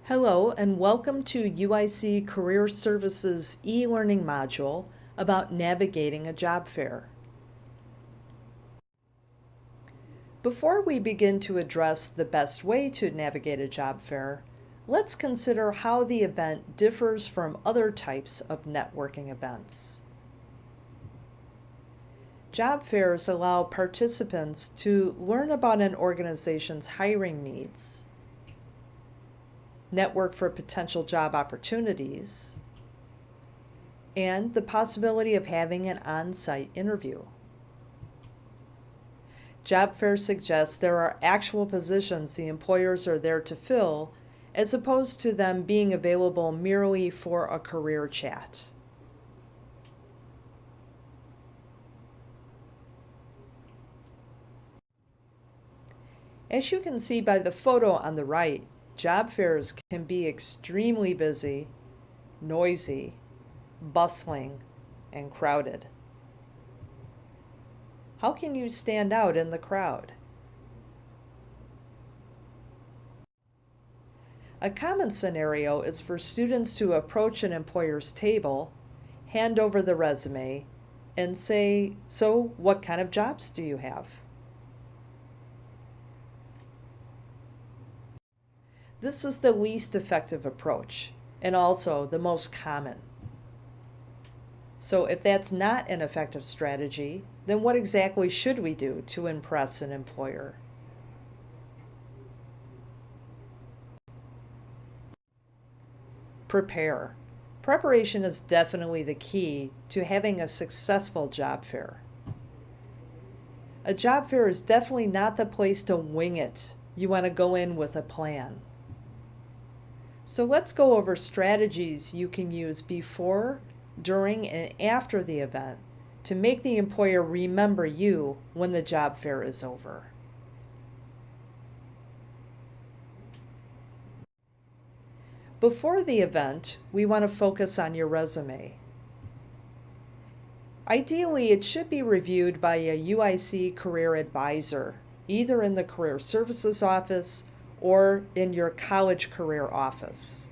Hello and welcome to UIC Career Services e-learning module about navigating a job fair. Before we begin to address the best way to navigate a job fair, let's consider how the event differs from other types of networking events. Job fairs allow participants to learn about an organization's hiring needs, network for potential job opportunities, and the possibility of having an on-site interview. Job fairs suggest there are actual positions the employers are there to fill, as opposed to them being available merely for a career chat. As you can see by the photo on the right, job fairs can be extremely busy, noisy, bustling, and crowded. How can you stand out in the crowd? A common scenario is for students to approach an employer's table, hand over the resume, and say, "So, what kind of jobs do you have?" This is the least effective approach, and also the most common. So if that's not an effective strategy, then what exactly should we do to impress an employer? Prepare. Preparation is definitely the key to having a successful job fair. A job fair is definitely not the place to wing it. You want to go in with a plan. So let's go over strategies you can use before, during, and after the event to make the employer remember you when the job fair is over. Before the event, we want to focus on your resume. Ideally, it should be reviewed by a UIC career advisor, either in the Career Services office or in your college career office.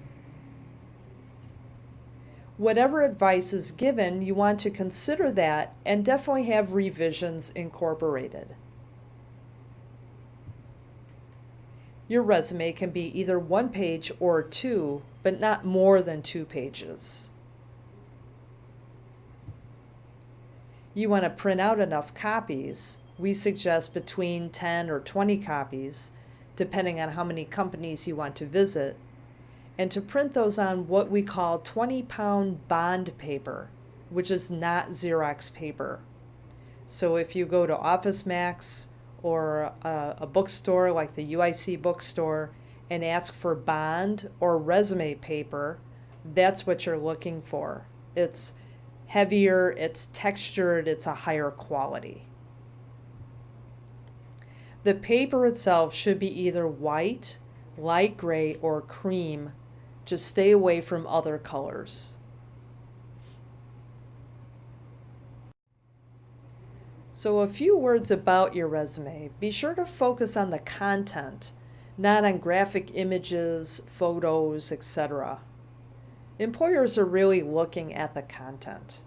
Whatever advice is given, you want to consider that and definitely have revisions incorporated. Your resume can be either 1 page or 2, but not more than 2 pages. You want to print out enough copies. We suggest between 10 or 20 copies, depending on how many companies you want to visit, and to print those on what we call 20-pound bond paper, which is not Xerox paper. So if you go to Office Max or a bookstore like the UIC bookstore and ask for bond or resume paper, that's what you're looking for. It's heavier, it's textured, it's a higher quality. The paper itself should be either white, light gray, or cream. Just stay away from other colors. So a few words about your resume. Be sure to focus on the content, not on graphic images, photos, etc. Employers are really looking at the content.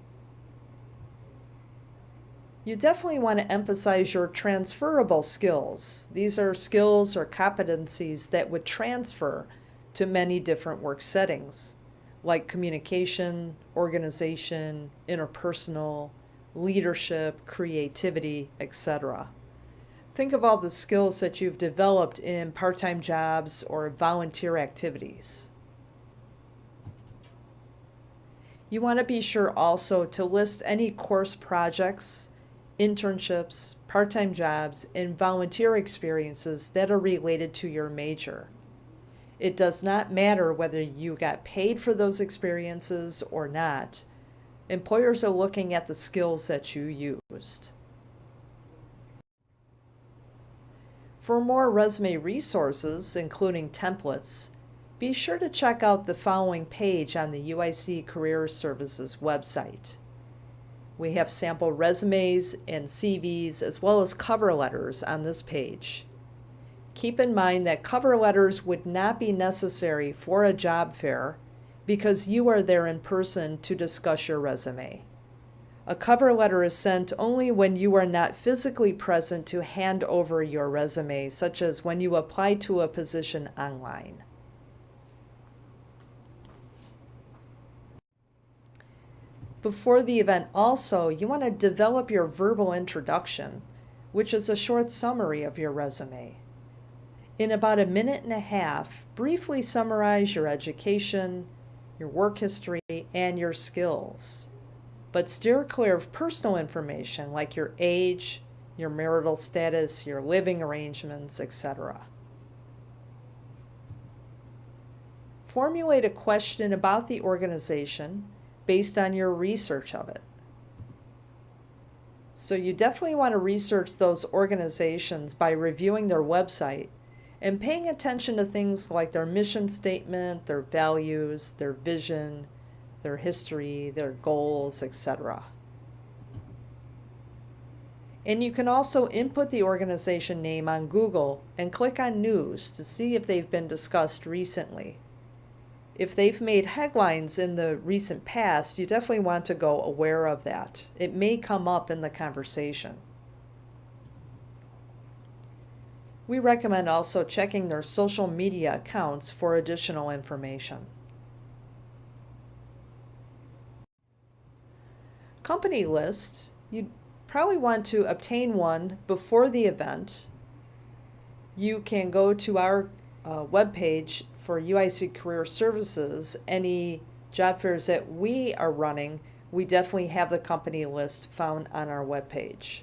You definitely want to emphasize your transferable skills. These are skills or competencies that would transfer to many different work settings, like communication, organization, interpersonal, leadership, creativity, etc. Think of all the skills that you've developed in part-time jobs or volunteer activities. You want to be sure also to list any course projects, internships, part-time jobs, and volunteer experiences that are related to your major. It does not matter whether you got paid for those experiences or not. Employers are looking at the skills that you used. For more resume resources, including templates, be sure to check out the following page on the UIC Career Services website. We have sample resumes and CVs as well as cover letters on this page. keep in mind that cover letters would not be necessary for a job fair because you are there in person to discuss your resume. A cover letter is sent only when you are not physically present to hand over your resume, such as when you apply to a position online. Before the event also, you want to develop your verbal introduction, which is a short summary of your resume. In about a minute and a half, briefly summarize your education, your work history, and your skills. But steer clear of personal information like your age, your marital status, your living arrangements, etc. Formulate a question about the organization based on your research of it. So you definitely want to research those organizations by reviewing their website and paying attention to things like their mission statement, their values, their vision, their history, their goals, etc. And you can also input the organization name on Google and click on News to see if they've been discussed recently. If they've made headlines in the recent past, you definitely want to go aware of that. It may come up in the conversation. We recommend also checking their social media accounts for additional information. Company lists, you probably want to obtain one before the event. You can go to our webpage for UIC Career Services. Any job fairs that we are running, we definitely have the company list found on our webpage.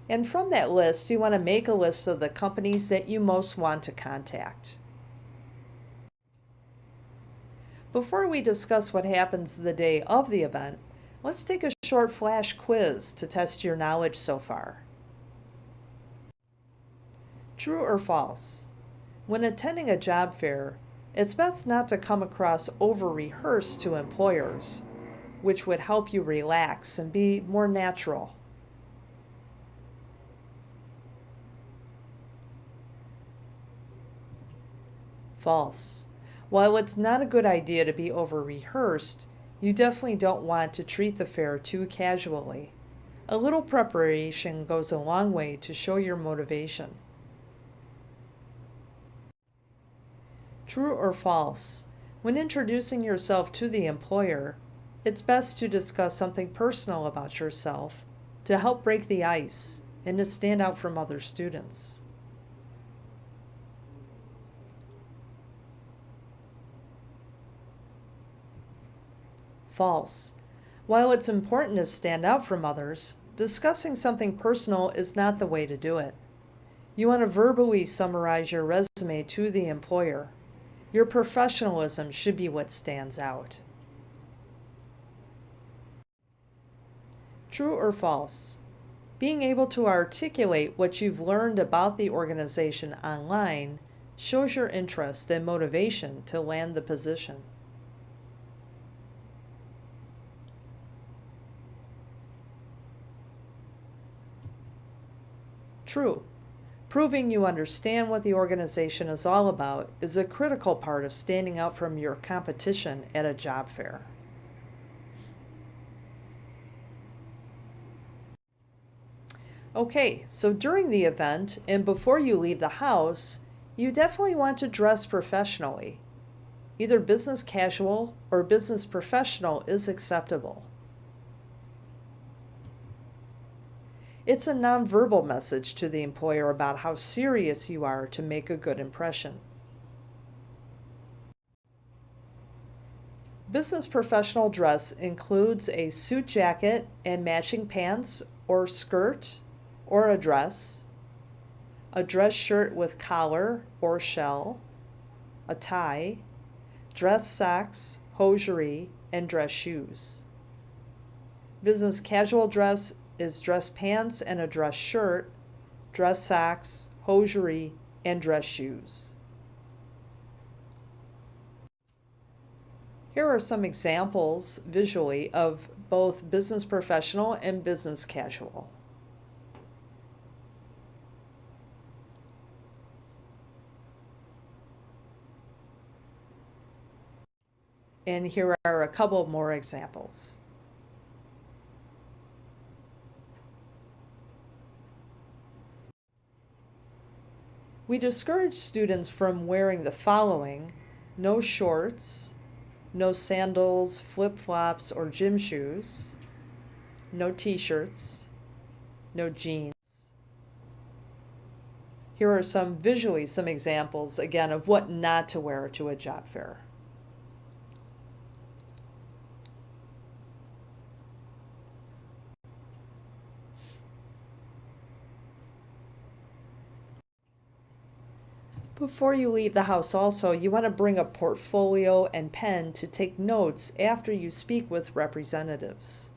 And from that list, you want to make a list of the companies that you most want to contact. Before we discuss what happens the day of the event, let's take a short flash quiz to test your knowledge so far. True or false? When attending a job fair, it's best not to come across over-rehearsed to employers, which would help you relax and be more natural. False. While it's not a good idea to be over-rehearsed, you definitely don't want to treat the fair too casually. A little preparation goes a long way to show your motivation. True or false? When introducing yourself to the employer, it's best to discuss something personal about yourself to help break the ice and to stand out from other students. False. While it's important to stand out from others, discussing something personal is not the way to do it. You want to verbally summarize your resume to the employer. Your professionalism should be what stands out. True or false? Being able to articulate what you've learned about the organization online shows your interest and motivation to land the position. True. Proving you understand what the organization is all about is a critical part of standing out from your competition at a job fair. Okay, so during the event and before you leave the house, you definitely want to dress professionally. Either business casual or business professional is acceptable. It's a nonverbal message to the employer about how serious you are to make a good impression. Business professional dress includes a suit jacket and matching pants or skirt or a dress shirt with collar or shell, a tie, dress socks, hosiery, and dress shoes. Business casual dress is dress pants and a dress shirt, dress socks, hosiery, and dress shoes. Here are some examples visually of both business professional and business casual. And here are a couple more examples. We discourage students from wearing the following: no shorts, no sandals, flip-flops, or gym shoes, no t-shirts, no jeans. Here are some examples, again, of what not to wear to a job fair. Before you leave the house also, you want to bring a portfolio and pen to take notes after you speak with representatives.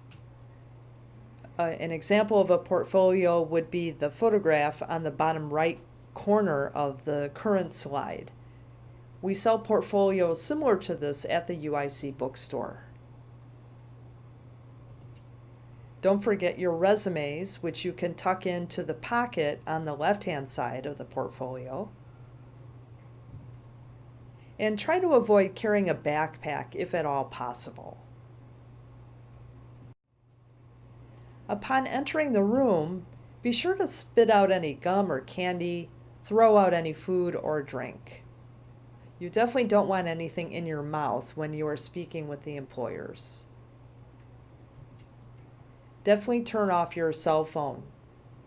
An example of a portfolio would be the photograph on the bottom right corner of the current slide. We sell portfolios similar to this at the UIC bookstore. Don't forget your resumes, which you can tuck into the pocket on the left-hand side of the portfolio. And try to avoid carrying a backpack if at all possible. Upon entering the room, be sure to spit out any gum or candy, throw out any food or drink. You definitely don't want anything in your mouth when you are speaking with the employers. Definitely turn off your cell phone.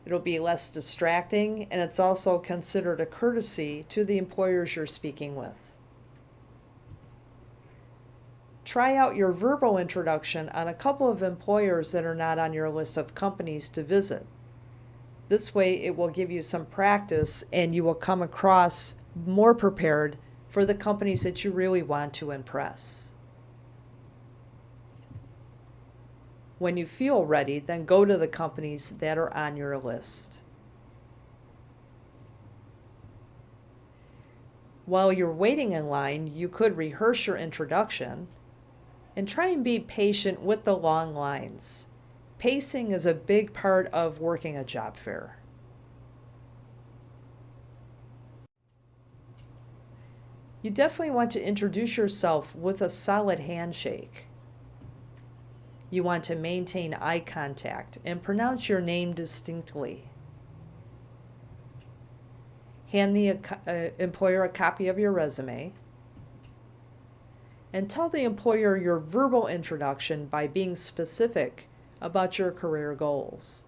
It'll be less distracting, and it's also considered a courtesy to the employers you're speaking with. Try out your verbal introduction on a couple of employers that are not on your list of companies to visit. This way it will give you some practice and you will come across more prepared for the companies that you really want to impress. When you feel ready, then go to the companies that are on your list. While you're waiting in line, you could rehearse your introduction. And try and be patient with the long lines. Pacing is a big part of working a job fair. You definitely want to introduce yourself with a solid handshake. You want to maintain eye contact and pronounce your name distinctly. Hand the employer a copy of your resume. And tell the employer your verbal introduction by being specific about your career goals.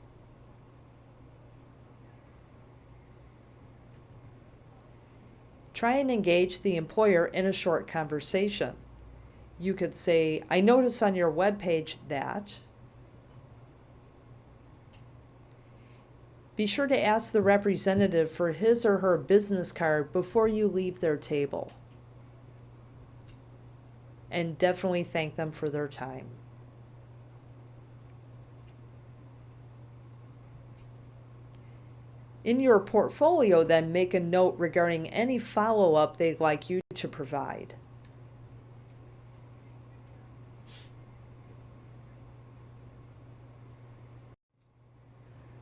Try and engage the employer in a short conversation. You could say, "I notice on your webpage that." Be sure to ask the representative for his or her business card before you leave their table. And definitely thank them for their time. In your portfolio, then, make a note regarding any follow-up they'd like you to provide.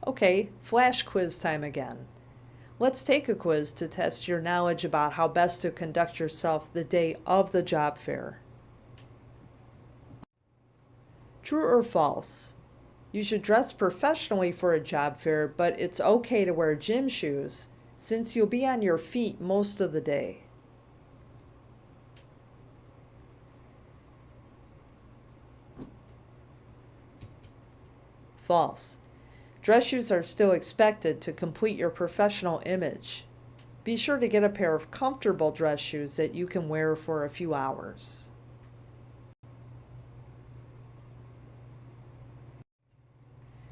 Okay, flash quiz time again. Let's take a quiz to test your knowledge about how best to conduct yourself the day of the job fair. True or false? You should dress professionally for a job fair, but it's okay to wear gym shoes since you'll be on your feet most of the day. False. Dress shoes are still expected to complete your professional image. Be sure to get a pair of comfortable dress shoes that you can wear for a few hours.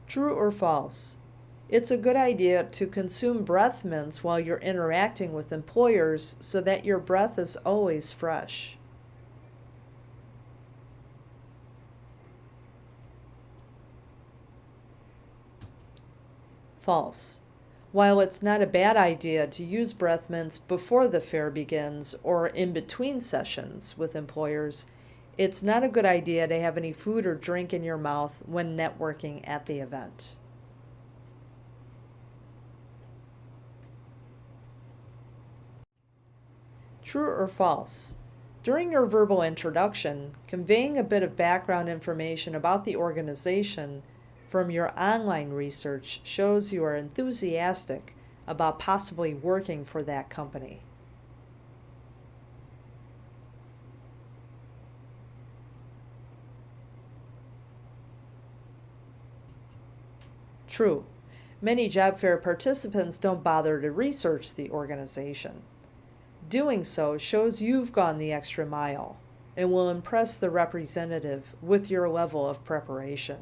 True or false? It's a good idea to consume breath mints while you're interacting with employers so that your breath is always fresh. False. While it's not a bad idea to use breath mints before the fair begins or in between sessions with employers, It's not a good idea to have any food or drink in your mouth when networking at the event. True or false? During your verbal introduction, conveying a bit of background information about the organization from your online research shows you are enthusiastic about possibly working for that company. True. Many job fair participants don't bother to research the organization. Doing so shows you've gone the extra mile and will impress the representative with your level of preparation.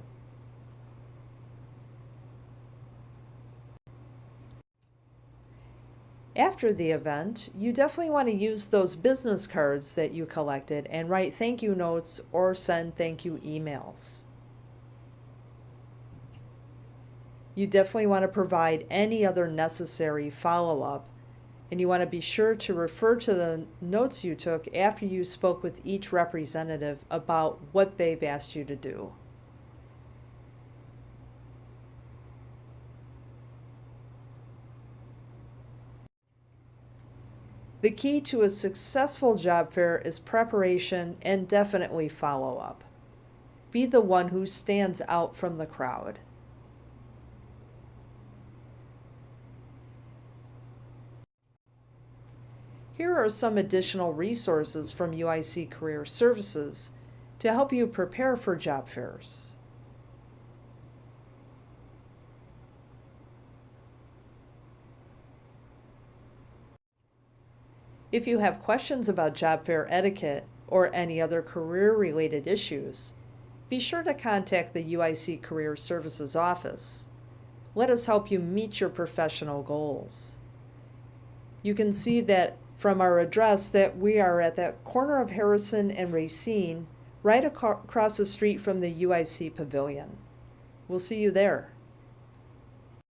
After the event, you definitely want to use those business cards that you collected and write thank you notes or send thank you emails. You definitely want to provide any other necessary follow-up, and you want to be sure to refer to the notes you took after you spoke with each representative about what they've asked you to do. The key to a successful job fair is preparation and definitely follow-up. Be the one who stands out from the crowd. Here are some additional resources from UIC Career Services to help you prepare for job fairs. If you have questions about job fair etiquette or any other career-related issues, be sure to contact the UIC Career Services office. Let us help you meet your professional goals. You can see that from our address that we are at the corner of Harrison and Racine, right across the street from the UIC Pavilion. We'll see you there.